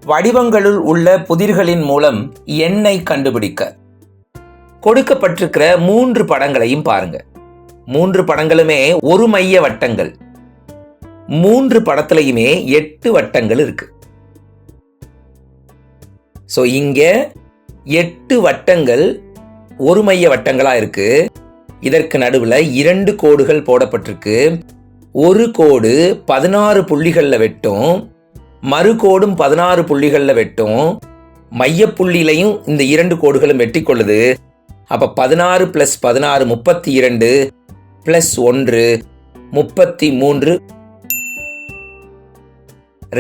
வடிவங்களுள் உள்ள புதிர்களின் மூலம் எண்ணை கண்டுபிடிக்க. கொடுக்கப்பட்டிருக்கிற 3 படங்களையும் பாருங்க. 3 படங்களுமே ஒரு மைய வட்டங்கள். 3 படத்திலையுமே 8 வட்டங்கள் இருக்கு. சோ இங்க 8 வட்டங்கள் ஒரு மைய வட்டங்களா இருக்கு. இதற்கு நடுவுல 2 கோடுகள் போடப்பட்டிருக்கு. ஒரு கோடு 16 புள்ளிகள்ல வெட்டும், மறுகோடும் 16 புள்ளிகள்ல வெட்டும். மையப்புள்ளியிலையும் இந்த 2 கோடுகளும் வெட்டி கொள்ளுது. அப்ப 16 + 16 32 + 1 33.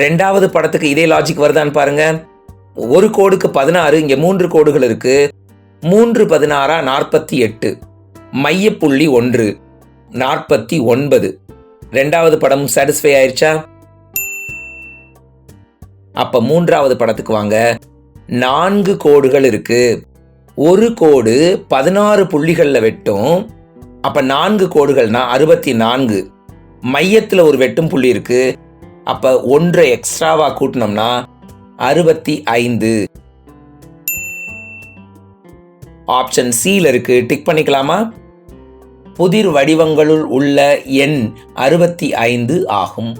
ரெண்டாவது படத்துக்கு இதே லாஜிக் வருதான்னு பாருங்க. ஒரு கோடுக்கு 16, இங்க 3 கோடுகள் இருக்கு. 3 16 48. மையப்புள்ளி 1 49. ரெண்டாவது படம் சாட்டிஸ்ஃபை ஆயிருச்சா? அப்ப மூன்றாவது படத்துக்கு வாங்க. 4 கோடுகள் இருக்கு. ஒரு கோடு 16 புள்ளிகள்ல வெட்டும். அப்ப 4 கோடுகள்னா 64. மையத்துல ஒரு வெட்டும் புள்ளி இருக்கு. அப்ப 1 எக்ஸ்ட்ராவா கூட்டினோம்னா 65. ஆப்ஷன் சில இருக்கு. டிக் பண்ணிக்கலாமா? புதிர் வடிவங்களுள் உள்ள எண் 65 ஆகும்.